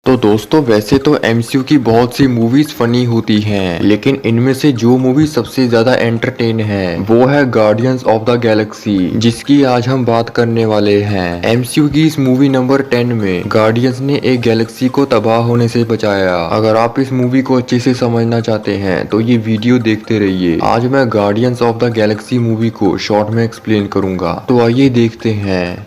तो दोस्तों वैसे तो एमसीयू की बहुत सी मूवीज फनी होती हैं, लेकिन इनमें से जो मूवी सबसे ज्यादा एंटरटेन है वो है गार्डियंस ऑफ द गैलेक्सी, जिसकी आज हम बात करने वाले हैं। एमसीयू की इस मूवी नंबर 10 में गार्डियंस ने एक गैलेक्सी को तबाह होने से बचाया। अगर आप इस मूवी को अच्छे से समझना चाहते हैं तो ये वीडियो देखते रहिए। आज मैं guardians of the Galaxy movie को शॉर्ट में एक्सप्लेन करूंगा, तो आइए देखते हैं।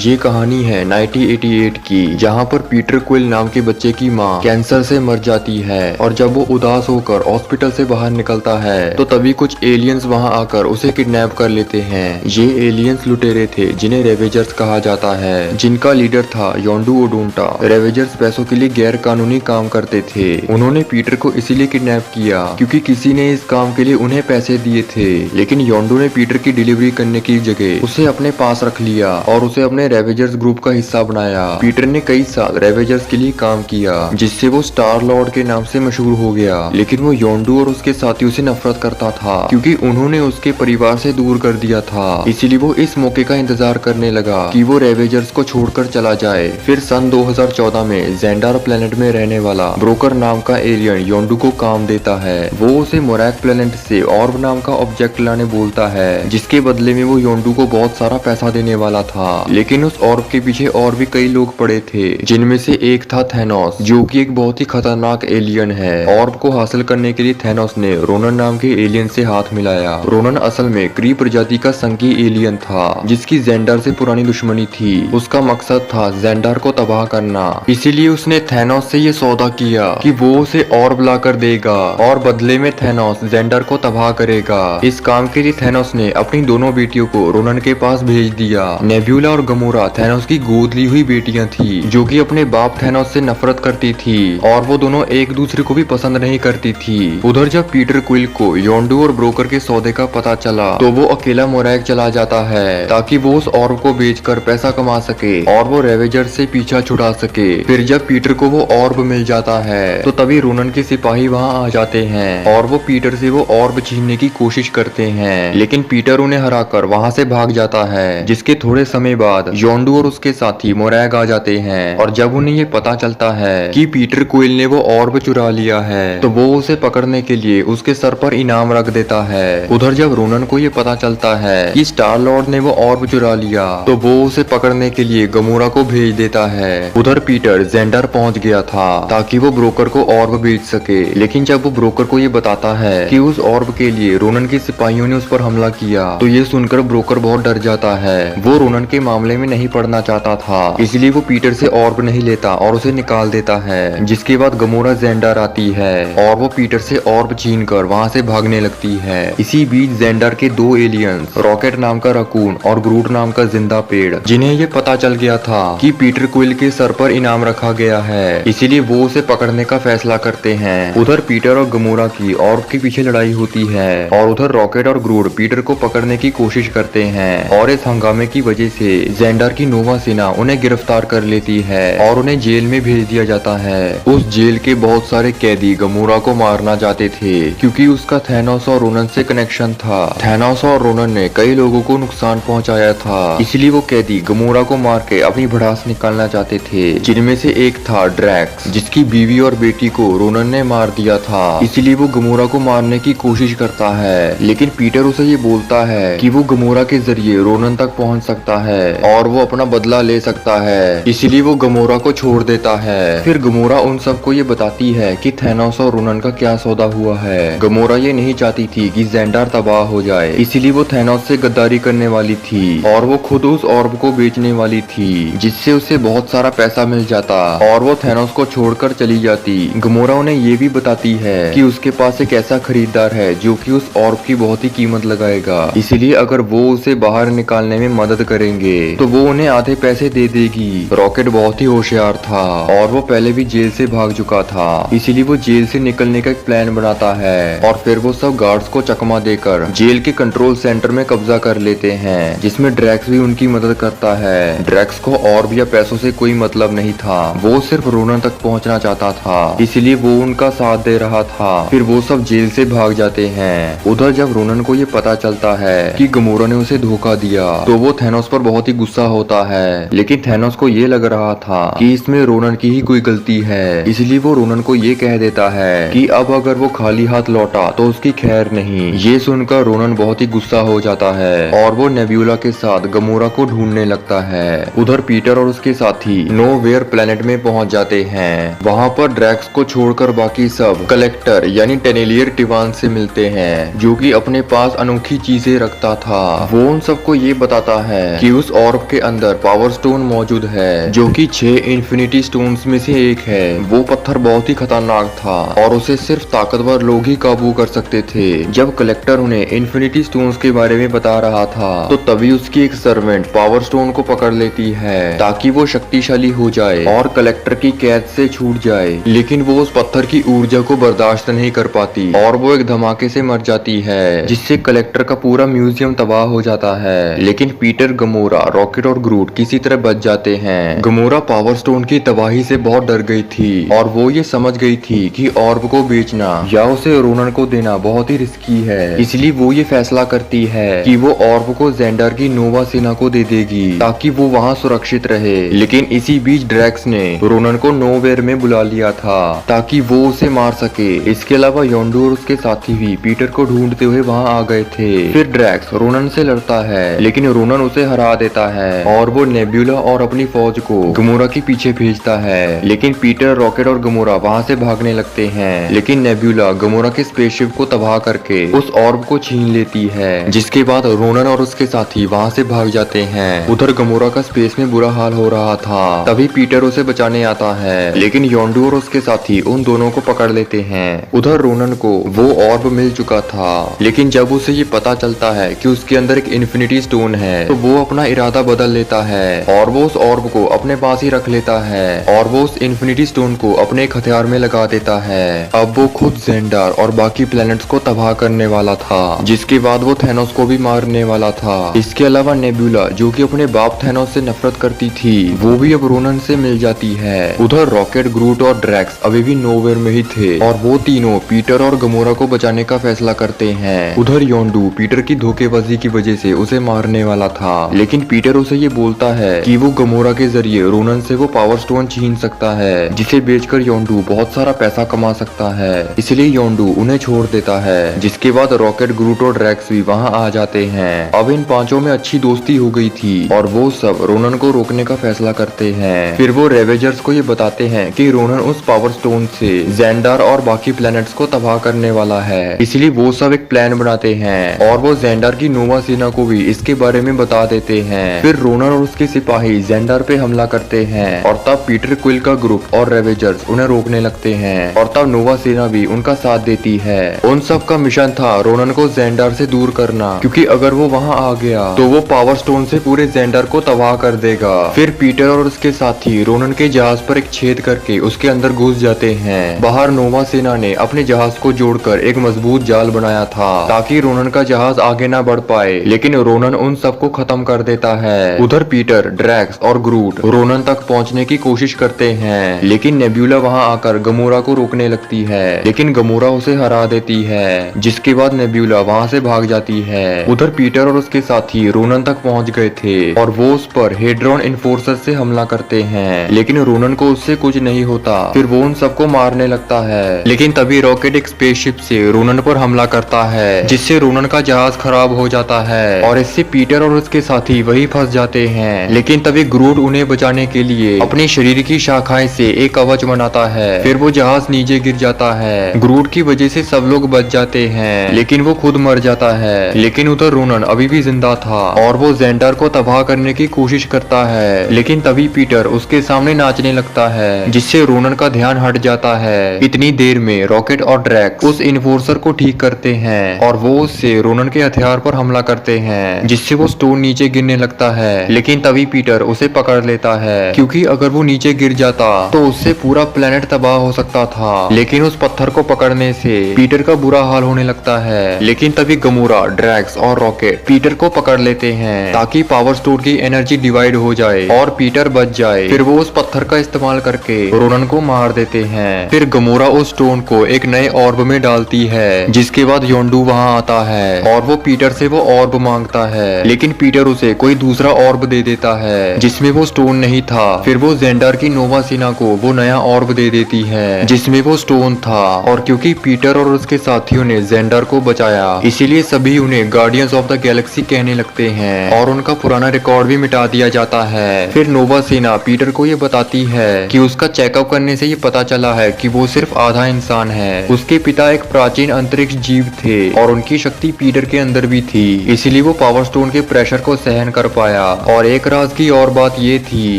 ये कहानी है 1988 की, जहाँ पर पीटर क्विल नाम के बच्चे की माँ कैंसर से मर जाती है और जब वो उदास होकर हॉस्पिटल से बाहर निकलता है तो तभी कुछ एलियंस वहाँ आकर उसे किडनैप कर लेते हैं। ये एलियंस लुटेरे थे जिन्हें रेवेजर्स कहा जाता है, जिनका लीडर था योंडू ओडोंटा। रेवेजर्स पैसों के लिए गैर कानूनी काम करते थे। उन्होंने पीटर को इसीलिए किडनैप किया क्योंकि किसी ने इस काम के लिए उन्हें पैसे दिए थे, लेकिन योंडू ने पीटर की डिलीवरी करने की जगह उसे अपने पास रख लिया और उसे अपने रेवेजर्स ग्रुप का हिस्सा बनाया। पीटर ने कई साल रेवेजर्स के लिए काम किया, जिससे वो स्टार लॉर्ड के नाम से मशहूर हो गया। लेकिन वो योंडू और उसके साथियों से नफरत करता था क्योंकि उन्होंने उसके परिवार से दूर कर दिया था। इसीलिए वो इस मौके का इंतजार करने लगा कि वो रेवेजर्स को छोड़कर चला जाए। फिर सन 2014 में जेंडार प्लेनेट में रहने वाला ब्रोकर नाम का एलियन योंडू को काम देता है। वो उसे मोरैक प्लेनेट से ऑर्ब नाम का ऑब्जेक्ट लाने बोलता है, जिसके बदले में वो योंडू को बहुत सारा पैसा देने वाला था। लेकिन उस ऑर्ब के पीछे और भी कई लोग पड़े थे, जिनमें से एक था थैनोस, जो कि एक बहुत ही खतरनाक एलियन है। ऑर्ब को हासिल करने के लिए थैनोस ने रोनन नाम के एलियन से हाथ मिलाया। रोनन असल में क्री प्रजाति का संकी एलियन था, जिसकी जेंडार से पुरानी दुश्मनी थी। उसका मकसद था जेंडार को तबाह करना। इसीलिए उसने थैनोस से ये सौदा किया कि वो उसे ऑर्ब लाकर देगा और बदले में थैनोस जेंडार को तबाह करेगा। इस काम के लिए थैनोस ने अपनी दोनों बेटियों को रोनन के पास भेज दिया। नेब्यूला और गमोरा थैनोस की गोद ली हुई बेटियां थी, जो कि अपने बाप थैनोस से नफरत करती थी और वो दोनों एक दूसरे को भी पसंद नहीं करती थी। उधर जब पीटर क्विल को योंडू और ब्रोकर के सौदे का पता चला तो वो अकेला मोरैक चला जाता है ताकि वो उस ऑर्ब को बेचकर पैसा कमा सके और वो रेवेजर से पीछा छुड़ा सके। फिर जब पीटर को वो ऑर्ब मिल जाता है तो तभी रोनन के सिपाही वहाँ आ जाते हैं और वो पीटर से वो ऑर्ब छीनने की कोशिश करते हैं, लेकिन पीटर उन्हें हराकर वहाँ से भाग जाता है। जिसके थोड़े समय बाद योंडू और उसके साथी मोरैक आ जाते हैं और जब उन्हें ये पता चलता है कि पीटर क्विल ने वो ऑर्ब चुरा लिया है तो वो उसे पकड़ने के लिए उसके सर पर इनाम रख देता है। उधर जब रोनन को ये पता चलता है कि स्टार लॉर्ड ने वो ऑर्ब चुरा लिया तो वो उसे पकड़ने के लिए गमोरा को भेज देता है। उधर पीटर जेंडर पहुंच गया था ताकि वो ब्रोकर को ऑर्ब बेच सके, लेकिन जब वो ब्रोकर को ये बताता है कि उस ऑर्ब के लिए रोनन के सिपाहियों ने उस पर हमला किया तो ये सुनकर ब्रोकर बहुत डर जाता है। वो रोनन के मामले में नहीं पड़ना चाहता था, इसलिए वो पीटर से ऑर्ब नहीं लेता और उसे निकाल देता है। जिसके बाद गमोरा जेंडर आती है और वो पीटर से ऑर्ब छीन कर वहाँ से भागने लगती है। इसी बीच जेंडर के दो एलियंस रॉकेट नाम का रकून और ग्रूट नाम का जिंदा पेड़, जिन्हें ये पता चल गया था कि पीटर क्विल के सर पर इनाम रखा गया है, इसीलिए वो उसे पकड़ने का फैसला करते हैं। उधर पीटर और गमोरा की ऑर्ब के पीछे लड़ाई होती है और उधर रॉकेट और ग्रूट पीटर को पकड़ने की कोशिश करते हैं और इस हंगामे की वजह से जेंडर की नोवा सेना उन्हें गिरफ्तार कर लेती है और उन्हें जेल में भेज दिया जाता है। उस जेल के बहुत सारे कैदी गमोरा को मारना चाहते थे क्योंकि उसका थैनोस और रोनन से कनेक्शन था। थैनोस और रोनन ने कई लोगों को नुकसान पहुंचाया था, इसलिए वो कैदी गमोरा को मार के अपनी भड़ास निकालना चाहते थे, जिनमें से एक था ड्रैक्स, जिसकी बीवी और बेटी को रोनन ने मार दिया था। इसलिए वो गमोरा को मारने की कोशिश करता है, लेकिन पीटर उसे ये बोलता है कि वो गमोरा के जरिए रोनन तक पहुंच सकता है और वो अपना बदला ले सकता है, इसलिए वो गमोरा को छोड़ देता है। फिर गमोरा उन सबको ये बताती है कि थैनोस और रोनन का क्या सौदा हुआ है। गमोरा ये नहीं चाहती थी कि जेंडार तबाह हो जाए, इसीलिए वो थैनोस से गद्दारी करने वाली थी और वो खुद उस ऑर्ब को बेचने वाली थी, जिससे उसे बहुत सारा पैसा मिल जाता और वो थैनोस को छोड़कर चली जाती। गमोरा उन्हें ये भी बताती है कि उसके पास एक ऐसा खरीदार है जो कि उस ऑर्ब की बहुत ही कीमत लगाएगा, इसीलिए अगर वो उसे बाहर निकालने में मदद करेंगे तो वो वो उन्हें आधे पैसे दे देगी। रॉकेट बहुत ही होशियार था और वो पहले भी जेल से भाग चुका था, इसीलिए वो जेल से निकलने का एक प्लान बनाता है और फिर वो सब गार्ड्स को चकमा देकर जेल के कंट्रोल सेंटर में कब्जा कर लेते हैं, जिसमें ड्रैक्स भी उनकी मदद करता है। ड्रैक्स को और भी पैसों से कोई मतलब नहीं था, वो सिर्फ रोनन तक पहुंचना चाहता था, इसीलिए वो उनका साथ दे रहा था। फिर वो सब जेल से भाग जाते हैं। उधर जब रोनन को ये पता चलता है कि गमोरा ने उसे धोखा दिया तो वो थैनोस पर बहुत ही गुस्सा होता है, लेकिन थैनोस को ये लग रहा था कि इसमें रोनन की ही कोई गलती है, इसलिए वो रोनन को ये कह देता है कि अब अगर वो खाली हाथ लौटा तो उसकी खैर नहीं। ये सुनकर रोनन बहुत ही गुस्सा हो जाता है और वो नेब्यूला के साथ गमोरा को ढूंढने लगता है। उधर पीटर और उसके साथी नोवेयर प्लेनेट में पहुंच जाते हैं। वहां पर ड्रैक्स को छोड़कर बाकी सब कलेक्टर यानी टेनेलियर टिवान से मिलते हैं, जो कि अपने पास अनोखी चीजें रखता था। वो उन सबको ये बताता है कि उस ऑर्ब के अंदर पावर स्टोन मौजूद है, जो कि 6 इन्फिनिटी स्टोन्स में से एक है। वो पत्थर बहुत ही खतरनाक था और उसे सिर्फ ताकतवर लोग ही काबू कर सकते थे। जब कलेक्टर उन्हें इन्फिनिटी स्टोन्स के बारे में बता रहा था तो तभी उसकी एक सर्वेंट पावर स्टोन को पकड़ लेती है ताकि वो शक्तिशाली हो जाए और कलेक्टर की कैद से छूट जाए, लेकिन वो उस पत्थर की ऊर्जा को बर्दाश्त नहीं कर पाती और वो एक धमाके से मर जाती है, जिससे कलेक्टर का पूरा म्यूजियम तबाह हो जाता है। लेकिन पीटर, गमोरा, रॉकेट और ग्रूट किसी तरह बच जाते हैं। गमोरा पावर स्टोन की तबाही से बहुत डर गई थी और वो ये समझ गई थी कि ऑर्ब को बेचना या उसे रोनन को देना बहुत ही रिस्की है, इसलिए वो ये फैसला करती है कि वो ऑर्ब को जेंडर की नोवा सेना को दे देगी ताकि वो वहाँ सुरक्षित रहे। लेकिन इसी बीच ड्रैक्स ने रोनन को नोवेयर में बुला लिया था ताकि वो उसे मार सके। इसके अलावा योंडू और उसके साथी भी पीटर को ढूंढते हुए वहाँ आ गए थे। फिर ड्रैक्स रोनन से लड़ता है, लेकिन रोनन उसे हरा देता है और वो नेब्यूला और अपनी फौज को गमोरा के पीछे भेजता है। लेकिन पीटर, रॉकेट और गमोरा वहाँ से भागने लगते हैं, लेकिन नेब्यूला गमोरा के स्पेसशिप को तबाह करके उस ऑर्ब को छीन लेती है, जिसके बाद रोनन और उसके साथी वहाँ से भाग जाते हैं। उधर गमोरा का स्पेस में बुरा हाल हो रहा था, तभी पीटर उसे बचाने आता है, लेकिन योंडू और उसके साथी उन दोनों को पकड़ लेते हैं। उधर रोनन को वो ऑर्ब मिल चुका था, लेकिन जब उसे ये पता चलता है कि उसके अंदर एक इन्फिनिटी स्टोन है तो वो अपना इरादा बदल लेता है और वो उस ऑर्ब को अपने पास ही रख लेता है और वो उस इन्फिनिटी स्टोन को अपने एक हथियार में लगा देता है। अब वो खुद जेंडर और बाकी प्लैनेट्स को तबाह करने वाला था, जिसके बाद वो थैनोस को भी मारने वाला था। इसके अलावा नेब्यूला, जो कि अपने बाप थैनोस से नफरत करती थी, वो भी अब रोनन से मिल जाती है। उधर रॉकेट, ग्रूट और ड्रैक्स अभी भी नोवेयर में ही थे और वो तीनों पीटर और गमोरा को बचाने का फैसला करते हैं। उधर योंडू पीटर की धोखेबाजी की वजह से उसे मारने वाला था, लेकिन पीटर उसे ये बोलता है कि वो गमोरा के जरिए रोनन से वो पावर स्टोन छीन सकता है, जिसे बेचकर योंडू बहुत सारा पैसा कमा सकता है। इसलिए योंडू उन्हें छोड़ देता है, जिसके बाद रॉकेट, ग्रूट और ड्रैक्स भी वहाँ आ जाते हैं। अब इन पांचों में अच्छी दोस्ती हो गई थी और वो सब रोनन को रोकने का फैसला करते हैं। फिर वो रेवेजर्स को ये बताते हैं कि रोनन उस पावर स्टोन से जेंडर और बाकी प्लैनेट्स को तबाह करने वाला है, इसलिए वो सब एक प्लान बनाते हैं और वो जेंडर की नोवा सेना को भी इसके बारे में बता देते हैं। फिर रोनन और उसके सिपाही जेंडर पे हमला करते हैं और तब पीटर क्विल का ग्रुप और रेवेजर्स उन्हें रोकने लगते हैं और तब नोवा सेना भी उनका साथ देती है। उन सब का मिशन था रोनन को जेंडर से दूर करना, क्योंकि अगर वो वहाँ आ गया तो वो पावर स्टोन से पूरे जेंडर को तबाह कर देगा। फिर पीटर और उसके साथी रोनन के जहाज पर एक छेद करके उसके अंदर घुस जाते हैं। बाहर नोवा सेना ने अपने जहाज को जोड़कर एक मजबूत जाल बनाया था ताकि रोनन का जहाज आगे ना बढ़ पाए, लेकिन रोनन उन सबको खत्म कर देता है। उधर पीटर, ड्रैक्स और ग्रूट रोनन तक पहुंचने की कोशिश करते हैं, लेकिन नेब्यूला वहां आकर गमोरा को रोकने लगती है, लेकिन गमोरा उसे हरा देती है, जिसके बाद नेब्यूला वहां से भाग जाती है। उधर पीटर और उसके साथी रोनन तक पहुंच गए थे और वो उस पर हेड्रॉन इन्फोर्सर से हमला करते हैं, लेकिन रोनन को उससे कुछ नहीं होता। फिर वो उन सबको मारने लगता है, लेकिन तभी रॉकेट एक स्पेसशिप से रोनन पर हमला करता है, जिससे रोनन का जहाज खराब हो जाता है और इससे पीटर और उसके साथी वही फंस जाते हैं। लेकिन तभी ग्रूट उन्हें बचाने के लिए अपने शरीर की शाखाएं से एक कवच बनाता है। फिर वो जहाज नीचे गिर जाता है। ग्रूट की वजह से सब लोग बच जाते हैं, लेकिन वो खुद मर जाता है। लेकिन उधर रोनन अभी भी जिंदा था और वो जेंडर को तबाह करने की कोशिश करता है, लेकिन तभी पीटर उसके सामने नाचने लगता है, जिससे रोनन का ध्यान हट जाता है। इतनी देर में रॉकेट और ड्रैक्स उस इन्फोर्सर को ठीक करते हैं और वो उससे रोनन के हथियार पर हमला करते हैं, जिससे वो स्टोन नीचे गिरने लगता है है, लेकिन तभी पीटर उसे पकड़ लेता है, क्योंकि अगर वो नीचे गिर जाता तो उससे पूरा प्लेनेट तबाह हो सकता था। लेकिन उस पत्थर को पकड़ने से पीटर का बुरा हाल होने लगता है। लेकिन तभी गमोरा, ड्रैक्स और रॉकेट पीटर को पकड़ लेते हैं ताकि पावर स्टोन की एनर्जी डिवाइड हो जाए और पीटर बच जाए। फिर वो उस पत्थर का इस्तेमाल करके रोनन को मार देते हैं। फिर गमोरा उस स्टोन को एक नए ऑर्ब में डालती है, जिसके बाद योंडू वहाँ आता है और वो पीटर से वो ऑर्ब मांगता है, लेकिन पीटर उसे कोई दूसरा ऑर्ब दे देता है जिसमें वो स्टोन नहीं था। फिर वो जेंडर की नोवा सेना को वो नया ऑर्ब दे देती है जिसमें वो स्टोन था, और क्योंकि पीटर और उसके साथियों ने जेंडर को बचाया इसीलिए सभी उन्हें गार्डियंस ऑफ द गैलेक्सी कहने लगते हैं और उनका पुराना रिकॉर्ड भी मिटा दिया जाता है। फिर नोवा सेना पीटर को ये बताती है कि उसका चेकअप करने से ये पता चला है कि वो सिर्फ आधा इंसान है। उसके पिता एक प्राचीन अंतरिक्ष जीव थे और उनकी शक्ति पीटर के अंदर भी थी, इसीलिए वो पावर स्टोन के प्रेशर को सहन कर पाया। और एक राज की और बात ये थी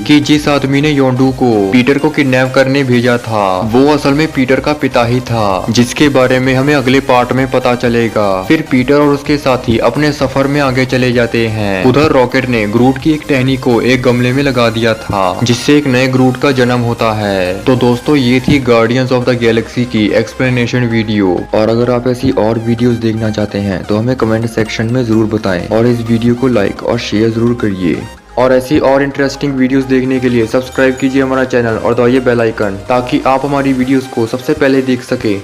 कि जिस आदमी ने योंडू को पीटर को किडनैप करने भेजा था वो असल में पीटर का पिता ही था, जिसके बारे में हमें अगले पार्ट में पता चलेगा। फिर पीटर और उसके साथी अपने सफर में आगे चले जाते हैं। उधर रॉकेट ने ग्रूट की एक टहनी को एक गमले में लगा दिया था, जिससे एक नए ग्रूट का जन्म होता है। तो दोस्तों ये थी गार्डियंस ऑफ द गैलेक्सी की एक्सप्लेनेशन वीडियो। और अगर आप ऐसी और वीडियोस देखना चाहते हैं तो हमें कमेंट सेक्शन में जरूर बताएं और इस वीडियो को लाइक और शेयर जरूर करिए। और ऐसी और इंटरेस्टिंग वीडियोस देखने के लिए सब्सक्राइब कीजिए हमारा चैनल और दबाइए बेल आइकन, ताकि आप हमारी वीडियोस को सबसे पहले देख सके।